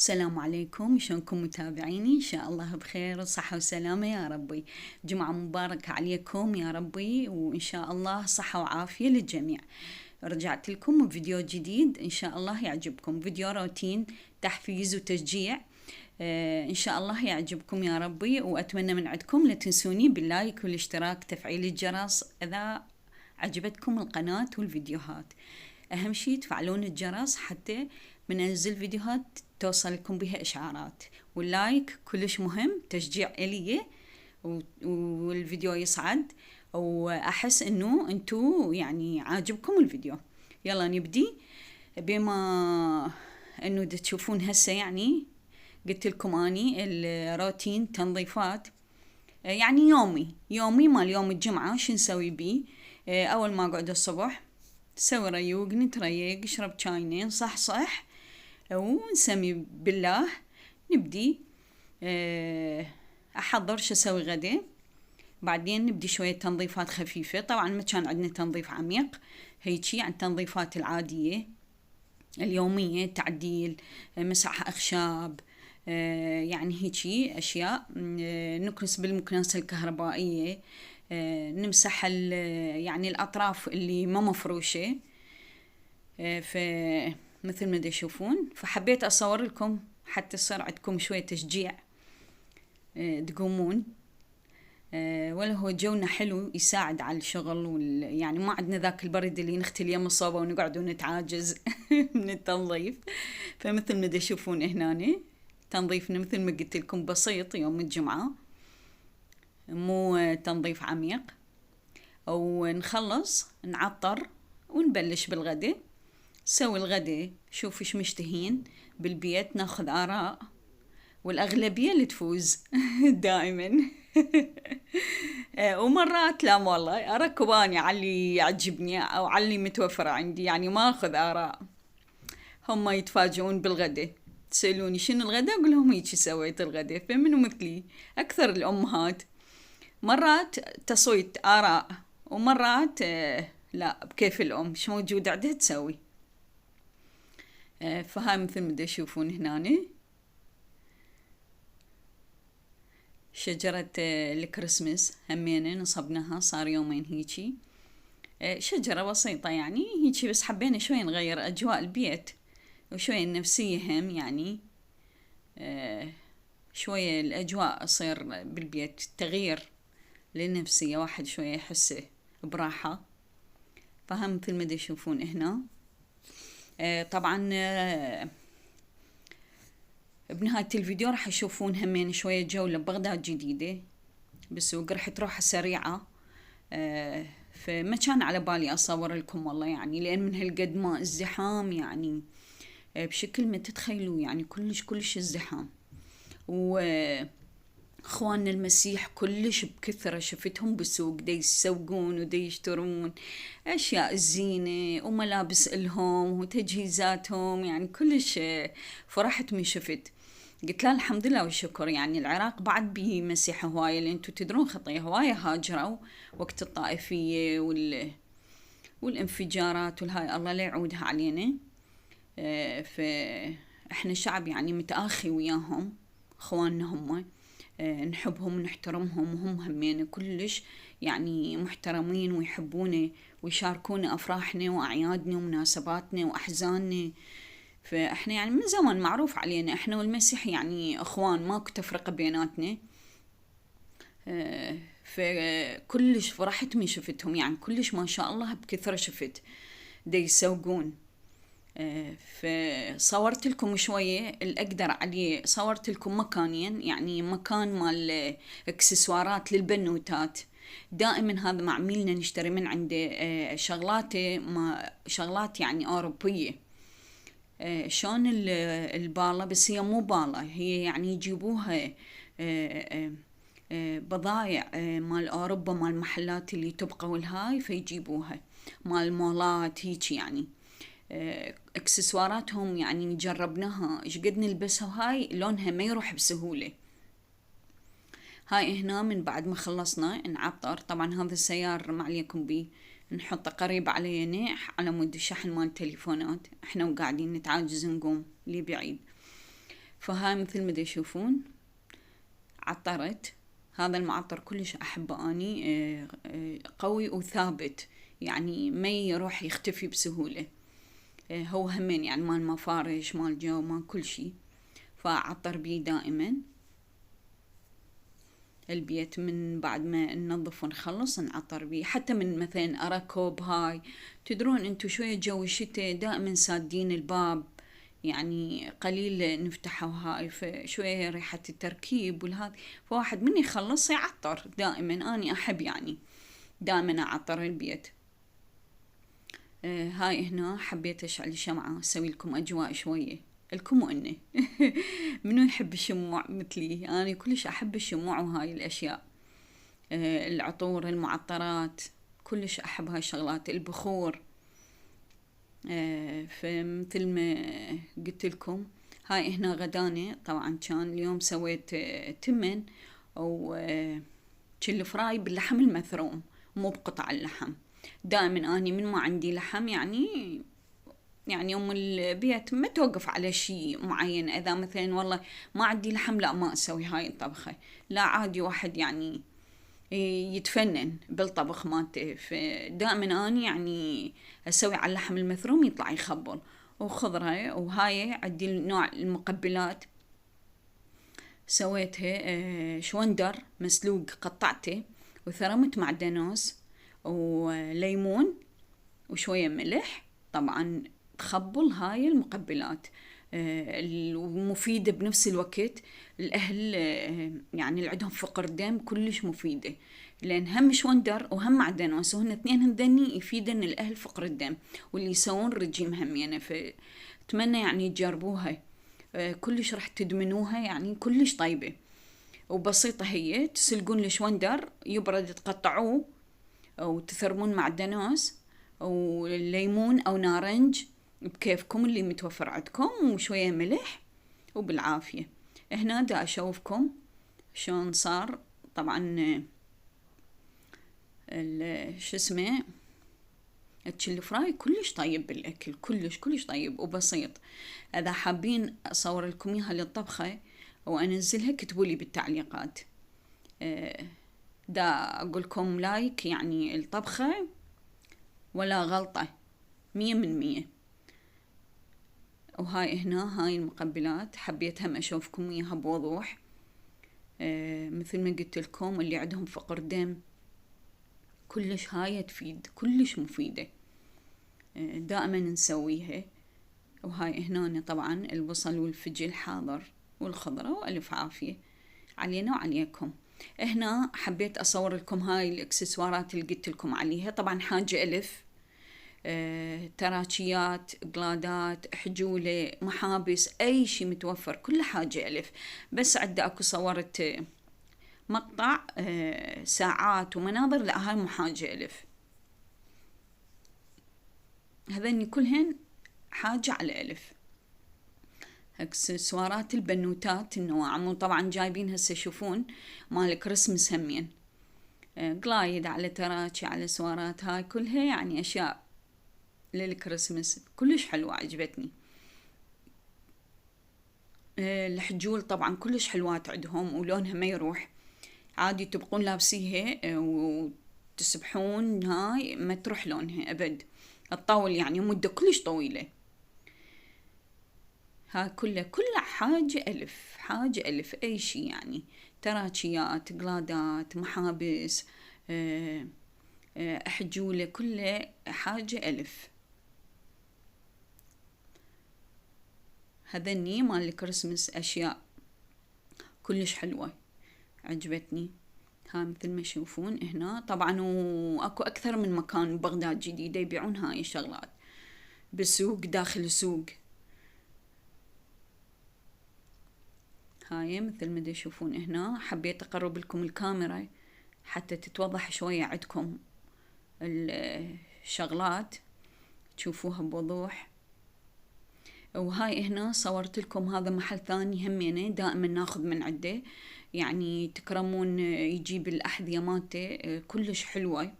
السلام عليكم، شلونكم متابعيني؟ إن شاء الله بخير وصحة وسلامة يا ربي. جمعة مباركة عليكم يا ربي، وإن شاء الله صحة وعافية للجميع. رجعت لكم بفيديو جديد إن شاء الله يعجبكم، فيديو روتين تحفيز وتشجيع. إن شاء الله يعجبكم يا ربي، وأتمنى من عندكم لا تنسوني باللايك والاشتراك تفعيل الجرس إذا عجبتكم القناة والفيديوهات. أهم شي تفعلون الجرس حتى من أنزل فيديوهات توصلكم بها إشعارات، واللايك كلش مهم تشجيع إلي والفيديو يصعد، وأحس إنه أنتو يعني عاجبكم الفيديو. يلا نبدي. بما إنه تشوفون هسه يعني قلت لكم أني الروتين تنظيفات يعني يومي مال يوم الجمعة. شو نسوي بيه؟ أول ما أقعد الصبح نسوي ريوق، نتريق، نشرب شاينا، نصحصح ونسمي بالله. نبدي أحضر شو أسوي غدا، بعدين نبدي شوية تنظيفات خفيفة. طبعا ما كان عندنا تنظيف عميق، هيجي عن التنظيفات العادية اليومية، تعديل، مسح أخشاب، يعني هيجي أشياء. نكنس بالمكنسة الكهربائية، نمسح يعني الأطراف اللي ما مفروشة. فمثل ما تشوفون، فحبيت أصور لكم حتى يصير عندكم شوية تشجيع تقومون. ولا هو جونا حلو يساعد على الشغل، يعني ما عندنا ذاك البرد اللي نختلي يم الصوبة ونقعد ونتعاجز من التنظيف. فمثل ما تشوفون هنا تنظيفنا مثل ما قلت لكم بسيط يوم الجمعة، مو تنظيف عميق. ونخلص نعطر ونبلش بالغدا. سوي الغدا، شوف ايش مشتهين بالبيت، ناخذ آراء والأغلبية اللي تفوز دائما. ومرات لا والله أركب أني على اللي يعجبني أو على اللي متوفرة عندي، يعني ما أخذ آراء. هم يتفاجئون بالغدا، تسألوني شنو الغدا، أقول لهم هيك سويت الغدا. فمنو مثلي أكثر الأمهات مرات تصويت آراء، ومرات لا بكيف الأم شو موجود عندها تسوي. فهاي مثل ما تشوفون هنا شجرة الكريسماس همينة نصبناها صار يومين هيجي. شجرة بسيطة يعني هيجي، بس حبينا شوي نغير أجواء البيت وشوي النفسية هم يعني. شوية الأجواء تصير بالبيت تغيير للنفسية، واحد شوية يحس براحة. فهم مثل ما تشوفون هنا. طبعا بنهاية الفيديو راح يشوفون همين شوية جولة ببغداد جديدة بالسوق، راح تروح سريعة. فما كان على بالي أصور لكم والله، يعني لأن من هالقد ما ازدحام يعني بشكل ما تتخيلوا، يعني كلش ازدحام. اخواننا المسيح كلش بكثرة شفتهم بالسوق دي يسوقون ودي يشترون اشياء الزينة وملابس الهم وتجهيزاتهم، يعني كلش فرحت من شفت. قلت له الحمد لله والشكر، يعني العراق بعد بيه مسيحة هواية، لان انتو تدرون خطية هواية هاجروا وقت الطائفية والانفجارات والهاي، الله لا يعودها علينا. فاحنا شعب يعني متآخي وياهم، اخواننا هم، نحبهم ونحترمهم، وهم همين كلش يعني محترمين ويحبونا ويشاركونا أفراحنا وأعيادنا ومناسباتنا وأحزاننا. فإحنا يعني من زمان معروف علينا إحنا والمسيح يعني أخوان، ماكو تفرقة بيناتنا. فكلش فرحت من شفتهم، يعني كلش ما شاء الله بكثرة شفت دي يسوقون. فصورت لكم شوية اللي أقدر عليه، صورت لكم مكانين، يعني مكان مال اكسسوارات للبنوتات. دائما هذا معميلنا نشتري من عنده شغلاته، ما شغلات يعني أوروبية. شون البالة، بس هي مو بالة، هي يعني يجيبوها بضايع مال أوروبا، مال محلات اللي تبقى والهاي، فيجيبوها مال مولات هيك يعني. اكسسواراتهم يعني جربناها ايش قد نلبسها، وهاي لونها ما يروح بسهولة. هاي هنا من بعد ما خلصنا نعطر، طبعا هذا السيار ما عليكم بيه، نحطه قريب علينا على مود الشحن مال التليفونات، احنا وقاعدين نتعاجز نقوم لي بعيد. فهاي مثل ما تشوفون عطرت. هذا المعطر كلش احبه اني، قوي وثابت، يعني ما يروح يختفي بسهولة. هو همين يعني مال مفارش مال جو مال كل شي، فأعطر بيه دائما البيت. من بعد ما ننظف ونخلص نعطر بيه، حتى من مثلا أركب هاي. تدرون انتو شوية جو الشتاء دائما سادين الباب، يعني قليل نفتحه هاي، فشوية ريحة التركيب والهذا، فواحد من يخلص يعطر دائما. أني أحب يعني دائما أعطر البيت. هاي هنا حبيت أشعل الشمعة أسوي لكم أجواء شوية الكم وإني منو يحب الشموع مثلي؟ أنا كلش أحب الشموع وهاي الأشياء. العطور المعطرات كلش أحب هاي الشغلات، البخور. فمثل ما قلت لكم هاي هنا غدانة. طبعا كان اليوم سويت تمن أو تشيل فراي باللحم المثروم، مو بقطع اللحم. دائما اني من ما عندي لحم يعني يوم البيت ما توقف على شيء معين. اذا مثلا والله ما عندي لحم لا ما اسوي هاي الطبخة، لا عادي واحد يعني يتفنن بالطبخ مالته. فدائما اني يعني اسوي على اللحم المثروم يطلع يخبل وخضرة. وهاي عندي نوع المقبلات سويتها شوندر مسلوق، قطعته وثرمت معدنوس وليمون وشوية ملح. طبعا تخبل هاي المقبلات ومفيدة بنفس الوقت. الأهل يعني اللي عندهم فقر دم كلش مفيدة، لأن هم شوندر وهم معدنوس، وهن اثنين هذني يفيدن الأهل فقر الدم واللي يسوون رجيم هم يعني. فأتمنى يعني تجربوها، كلش راح تدمنوها، يعني كلش طيبة وبسيطة. هي تسلقون الشوندر يبرد تقطعوه وتثرمون معدنوس وليمون أو نارنج بكيفكم اللي متوفر عندكم، وشوية ملح وبالعافية. هنا دا أشوفكم شون صار. طبعا شو اسمه التشيلي فراي كلش طيب بالأكل، كلش طيب وبسيط. إذا حابين أصور لكم إياها للطبخة وأنزلها كتبولي بالتعليقات. دا أقولكم لايك يعني الطبخة ولا غلطة 100%. وهاي هنا هاي المقبلات حبيت هم أشوفكم إياها بوضوح. مثل ما قلت لكم اللي عندهم فقر دم كلش هاي تفيد، كلش مفيدة. دائما نسويها. وهاي هنا طبعا البصل والفجل حاضر والخضرة، وألف عافية علينا وعليكم. هنا حبيت أصور لكم هاي الإكسسوارات اللي قلت لكم عليها. طبعا حاجة ألف، تراتشيات، قلادات، حجولة، محابس، أي شي متوفر كل حاجة ألف. بس عندي أكو صورت مقطع ساعات ومناظر، لا هاي مو حاجة ألف. هذني كلهن حاجة على ألف. اكسسوارات البنوتات النواعم، وطبعا جايبين هسه شوفون مال كريسمس همين، قلايد على تراتشي على سوارات، هاي كلها يعني أشياء للكريسمس كلش حلوة عجبتني. الحجول طبعا كلش حلوات عندهم ولونها ما يروح، عادي تبقون لابسيها وتسبحون هاي ما تروح لونها أبد، تطول يعني مدة كلش طويلة. ها كلها حاجة ألف، حاجة ألف أي شي يعني، تراتشيات، قلادات، محابس، حجولة، كلها حاجة ألف. هذني مال الكريسمس أشياء كلش حلوة عجبتني. ها مثل ما تشوفون هنا طبعا، واكو أكثر من مكان ببغداد جديدة يبيعون هاي الشغلات بالسوق، داخل السوق. هاي مثل ما تشوفون هنا حبيت أقرب لكم الكاميرا حتى تتوضح شوية عندكم الشغلات تشوفوها بوضوح. وهاي هنا صورت لكم هذا محل ثاني همينه دائما ناخذ من عنده، يعني تكرمون، يجيب الأحذية مالته كلش حلوة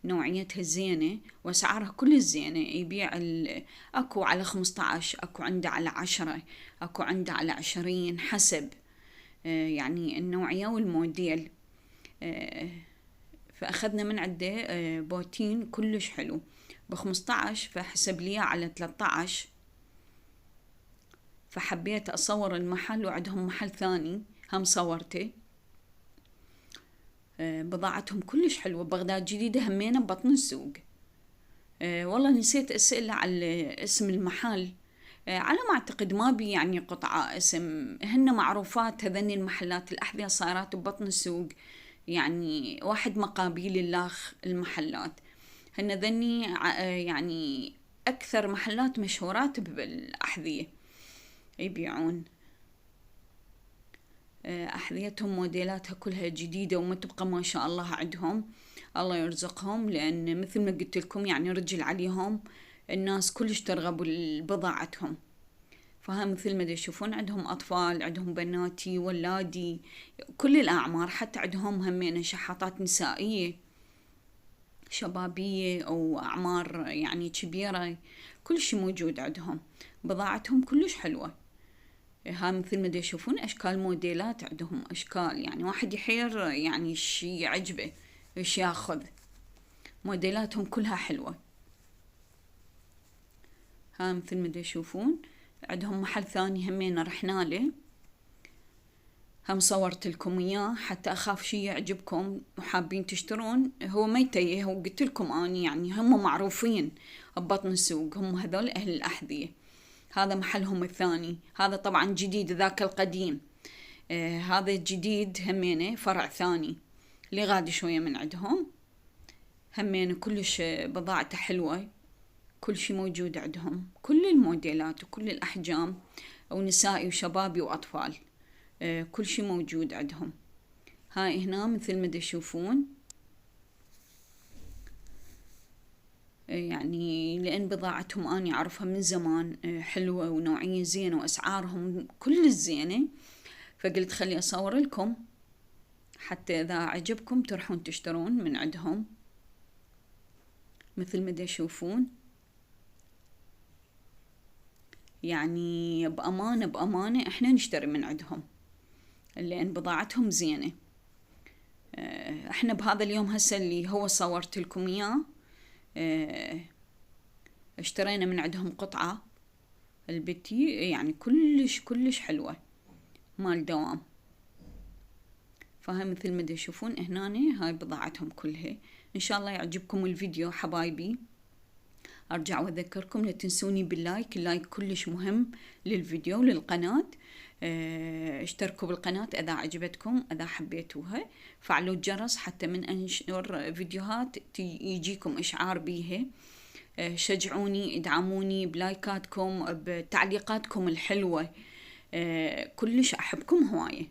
نوعيتها زينة وأسعارها كل زينة. يبيع أكو على 15، أكو عنده على 10، أكو عنده على 20 حسب يعني النوعية والموديل. فأخذنا من عنده بوتين كلش حلو ب15، فحسب لي على 13. فحبيت أصور المحل، وعندهم محل ثاني هم صورته. بضاعتهم كلش حلوة. بغداد جديدة همينة ببطن السوق. والله نسيت أسأل على اسم المحل. على ما أعتقد ما بي يعني قطعة اسم، هن معروفات هذني المحلات الأحذية صارت ببطن السوق، يعني واحد مقابيل اللاخ المحلات. هن ذني يعني أكثر محلات مشهورات بالأحذية يبيعون. أحذيتهم موديلاتها كلها جديدة ومتبقى ما شاء الله عندهم. الله يرزقهم، لأن مثل ما قلت لكم يعني رجل عليهم، الناس كلش ترغب بضاعتهم. فها مثل ما تشوفون عندهم أطفال، عندهم بناتي ولادي، كل الأعمار. حتى عندهم همين شحاطات نسائية شبابية أو أعمار يعني كبيرة، كل شي موجود عندهم. بضاعتهم كلش حلوة. ها مثل ما تشوفون أشكال موديلات عندهم، أشكال يعني واحد يحير يعني شي يعجبه إيش ياخذ. موديلاتهم كلها حلوة. ها مثل ما تشوفون عندهم محل ثاني همين رحنا له، هم صورت لكم إياه حتى أخاف شي يعجبكم وحابين تشترون. هو ما يتيه، هو قلت لكم أني يعني هم معروفين ببطن السوق، هم هذول أهل الأحذية. هذا محلهم الثاني. هذا طبعا جديد، ذاك القديم. هذا الجديد همينه فرع ثاني اللي غادي شوية من عندهم. همينه كلش بضاعته حلوة، كل شي موجود عندهم، كل الموديلات وكل الأحجام، ونسائي وشبابي وأطفال. كل شي موجود عندهم. هاي هنا مثل ما تشوفون يعني لأن بضاعتهم أنا أعرفها من زمان حلوة ونوعية زينة وأسعارهم كل الزينة، فقلت خلي أصور لكم حتى إذا عجبكم تروحون تشترون من عندهم. مثل ما تشوفون يعني بأمانة إحنا نشتري من عندهم لأن بضاعتهم زينة. إحنا بهذا اليوم هسه اللي هو صورت لكم إياه اشترينا من عندهم قطعة البتي يعني كلش حلوة مال دوام. فهاي مثل ما تشوفون هنا هاي بضاعتهم كلها. إن شاء الله يعجبكم الفيديو حبايبي. أرجع وأذكركم لا تنسوني باللايك، اللايك كلش مهم للفيديو وللقناة. اشتركوا بالقناة إذا عجبتكم، إذا حبيتوها. فعلوا الجرس حتى من أنشر فيديوهات يجيكم إشعار بيها. شجعوني، ادعموني بلايكاتكم، بتعليقاتكم الحلوة. كلش أحبكم هواية.